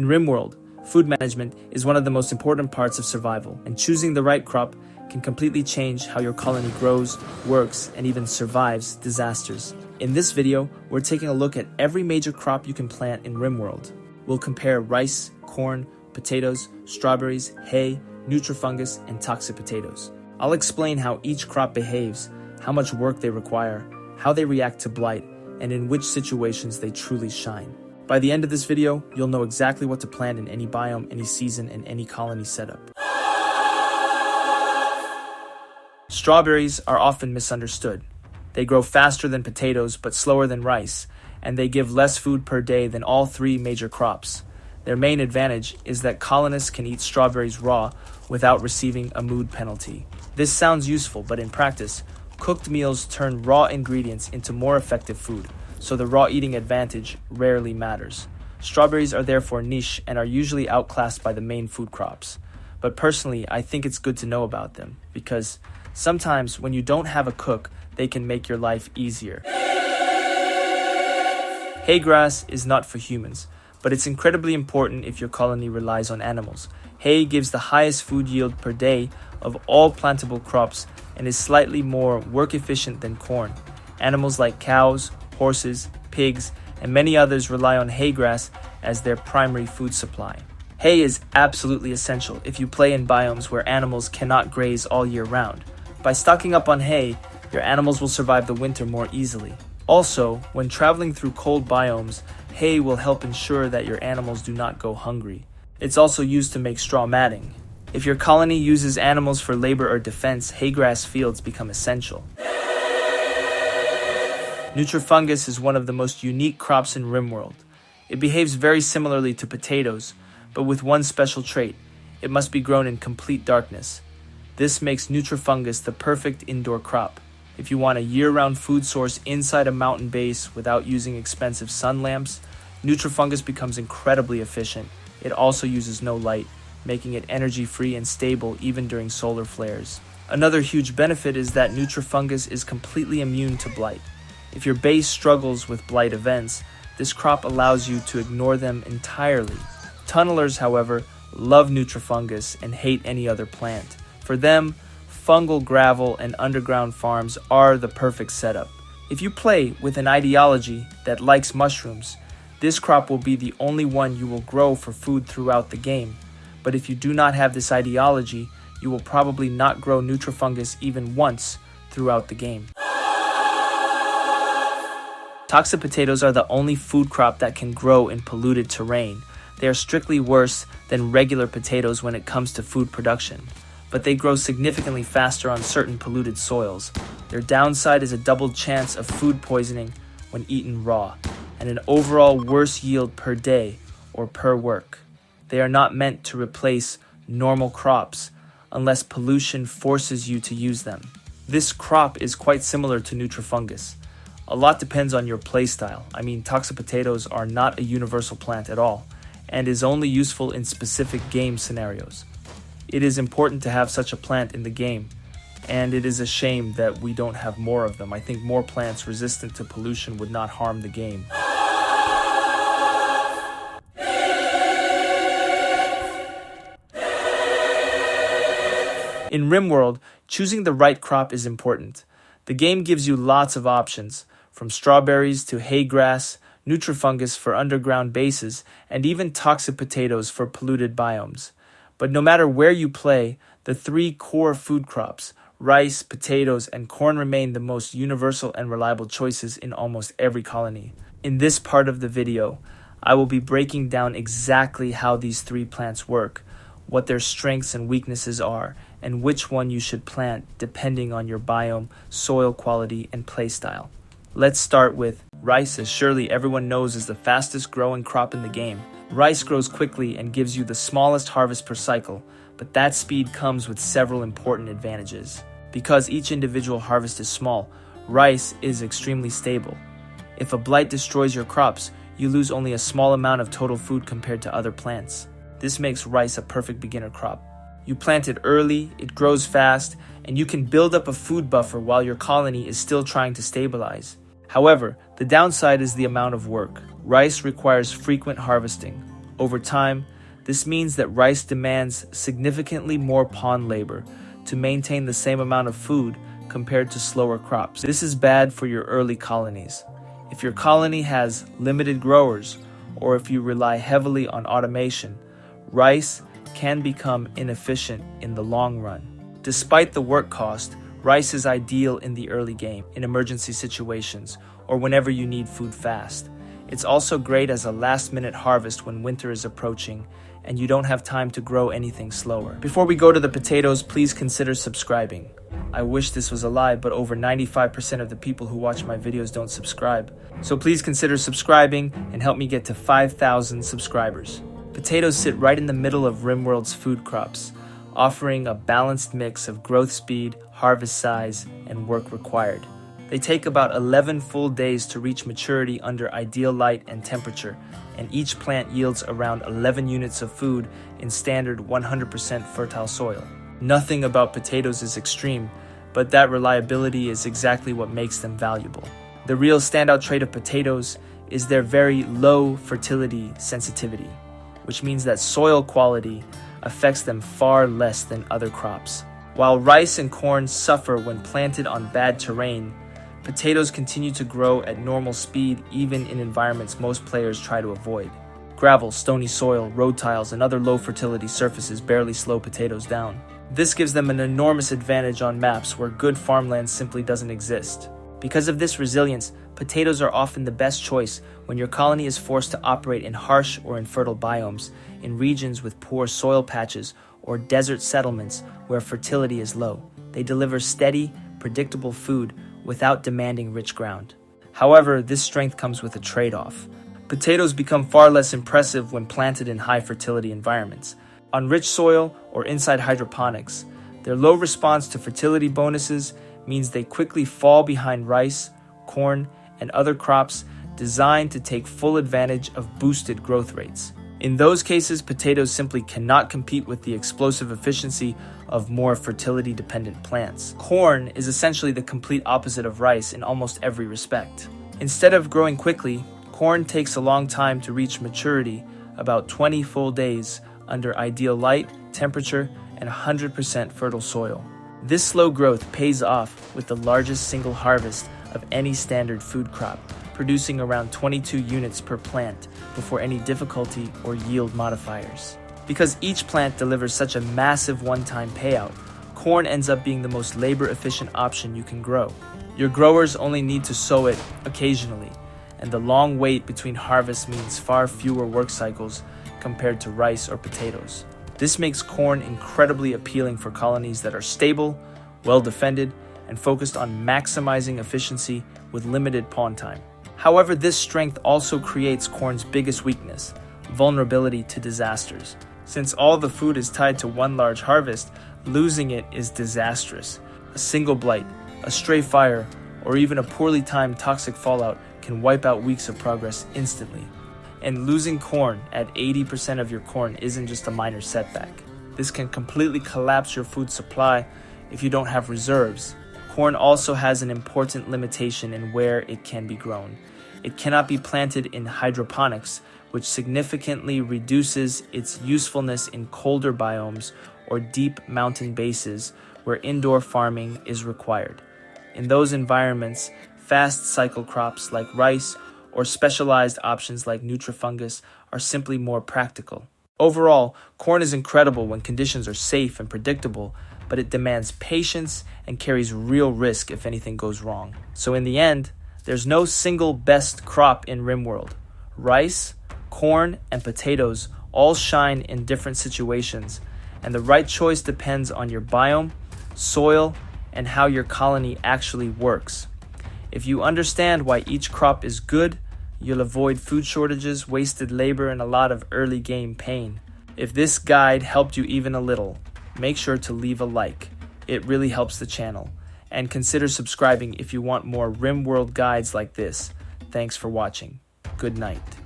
In RimWorld, food management is one of the most important parts of survival, and choosing the right crop can completely change how your colony grows, works, and even survives disasters. In this video, we're taking a look at every major crop you can plant in RimWorld. We'll compare rice, corn, potatoes, strawberries, hay, Nutrifungus, and Toxipotatoes. I'll explain how each crop behaves, how much work they require, how they react to blight, and in which situations they truly shine. By the end of this video, you'll know exactly what to plant in any biome, any season, and any colony setup. Strawberries are often misunderstood. They grow faster than potatoes but slower than rice, and they give less food per day than all three major crops. Their main advantage is that colonists can eat strawberries raw without receiving a mood penalty. This sounds useful, but in practice, cooked meals turn raw ingredients into more effective food, so the raw eating advantage rarely matters. Strawberries are therefore niche and are usually outclassed by the main food crops. But personally, I think it's good to know about them, because sometimes when you don't have a cook, they can make your life easier. Hay grass is not for humans, but it's incredibly important if your colony relies on animals. Hay gives the highest food yield per day of all plantable crops and is slightly more work efficient than corn. Animals like cows, horses, pigs, and many others rely on hay grass as their primary food supply. Hay is absolutely essential if you play in biomes where animals cannot graze all year round. By stocking up on hay, your animals will survive the winter more easily. Also, when traveling through cold biomes, hay will help ensure that your animals do not go hungry. It's also used to make straw matting. If your colony uses animals for labor or defense, hay grass fields become essential. Nutrifungus is one of the most unique crops in RimWorld. It behaves very similarly to potatoes, but with one special trait: it must be grown in complete darkness. This makes Nutrifungus the perfect indoor crop. If you want a year-round food source inside a mountain base without using expensive sun lamps, Nutrifungus becomes incredibly efficient. It also uses no light, making it energy-free and stable even during solar flares. Another huge benefit is that Nutrifungus is completely immune to blight. If your base struggles with blight events, this crop allows you to ignore them entirely. Tunnelers, however, love Nutrifungus and hate any other plant. For them, fungal gravel and underground farms are the perfect setup. If you play with an ideology that likes mushrooms, this crop will be the only one you will grow for food throughout the game. But if you do not have this ideology, you will probably not grow Nutrifungus even once throughout the game. Toxipotatoes are the only food crop that can grow in polluted terrain. They are strictly worse than regular potatoes when it comes to food production, but they grow significantly faster on certain polluted soils. Their downside is a doubled chance of food poisoning when eaten raw, and an overall worse yield per day or per work. They are not meant to replace normal crops unless pollution forces you to use them. This crop is quite similar to Nutrifungus. A lot depends on your playstyle. Toxipotatoes are not a universal plant at all, and is only useful in specific game scenarios. It is important to have such a plant in the game, and it is a shame that we don't have more of them. I think more plants resistant to pollution would not harm the game. In RimWorld, choosing the right crop is important. The game gives you lots of options, from strawberries to hay grass, Nutrifungus for underground bases, and even Toxipotatoes for polluted biomes. But no matter where you play, the three core food crops, rice, potatoes, and corn, remain the most universal and reliable choices in almost every colony. In this part of the video, I will be breaking down exactly how these three plants work, what their strengths and weaknesses are, and which one you should plant depending on your biome, soil quality, and playstyle. Let's start with rice, as surely everyone knows is the fastest growing crop in the game. Rice grows quickly and gives you the smallest harvest per cycle, but that speed comes with several important advantages. Because each individual harvest is small, rice is extremely stable. If a blight destroys your crops, you lose only a small amount of total food compared to other plants. This makes rice a perfect beginner crop. You plant it early, it grows fast, and you can build up a food buffer while your colony is still trying to stabilize. However, the downside is the amount of work. Rice requires frequent harvesting. Over time, this means that rice demands significantly more pond labor to maintain the same amount of food compared to slower crops. This is bad for your early colonies. If your colony has limited growers, or if you rely heavily on automation, rice can become inefficient in the long run. Despite the work cost, rice is ideal in the early game, in emergency situations, or whenever you need food fast. It's also great as a last-minute harvest when winter is approaching and you don't have time to grow anything slower. Before we go to the potatoes, please consider subscribing. I wish this was a lie, but over 95% of the people who watch my videos don't subscribe. So please consider subscribing and help me get to 5,000 subscribers. Potatoes sit right in the middle of RimWorld's food crops, offering a balanced mix of growth speed, harvest size, and work required. They take about 11 full days to reach maturity under ideal light and temperature, and each plant yields around 11 units of food in standard 100% fertile soil. Nothing about potatoes is extreme, but that reliability is exactly what makes them valuable. The real standout trait of potatoes is their very low fertility sensitivity, which means that soil quality affects them far less than other crops. While rice and corn suffer when planted on bad terrain, potatoes continue to grow at normal speed even in environments most players try to avoid. Gravel, stony soil, road tiles, and other low fertility surfaces barely slow potatoes down. This gives them an enormous advantage on maps where good farmland simply doesn't exist. Because of this resilience, potatoes are often the best choice when your colony is forced to operate in harsh or infertile biomes, in regions with poor soil patches, or desert settlements where fertility is low. They deliver steady, predictable food without demanding rich ground. However, this strength comes with a trade-off. Potatoes become far less impressive when planted in high fertility environments. On rich soil or inside hydroponics, their low response to fertility bonuses means they quickly fall behind rice, corn, and other crops designed to take full advantage of boosted growth rates. In those cases, potatoes simply cannot compete with the explosive efficiency of more fertility-dependent plants. Corn is essentially the complete opposite of rice in almost every respect. Instead of growing quickly, corn takes a long time to reach maturity, about 20 full days under ideal light, temperature, and 100% fertile soil. This slow growth pays off with the largest single harvest of any standard food crop, producing around 22 units per plant before any difficulty or yield modifiers. Because each plant delivers such a massive one-time payout, corn ends up being the most labor-efficient option you can grow. Your growers only need to sow it occasionally, and the long wait between harvests means far fewer work cycles compared to rice or potatoes. This makes corn incredibly appealing for colonies that are stable, well-defended, and focused on maximizing efficiency with limited pond time. However, this strength also creates corn's biggest weakness, vulnerability to disasters. Since all the food is tied to one large harvest, losing it is disastrous. A single blight, a stray fire, or even a poorly timed toxic fallout can wipe out weeks of progress instantly. And losing corn at 80% of your corn isn't just a minor setback. This can completely collapse your food supply if you don't have reserves. Corn also has an important limitation in where it can be grown. It cannot be planted in hydroponics, which significantly reduces its usefulness in colder biomes or deep mountain bases where indoor farming is required. In those environments, fast cycle crops like rice or specialized options like Nutrifungus are simply more practical. Overall, corn is incredible when conditions are safe and predictable, but it demands patience and carries real risk if anything goes wrong. So in the end, there's no single best crop in RimWorld. Rice, corn, and potatoes all shine in different situations, and the right choice depends on your biome, soil, and how your colony actually works. If you understand why each crop is good, you'll avoid food shortages, wasted labor, and a lot of early game pain. If this guide helped you even a little, make sure to leave a like. It really helps the channel. And consider subscribing if you want more RimWorld guides like this. Thanks for watching. Good night.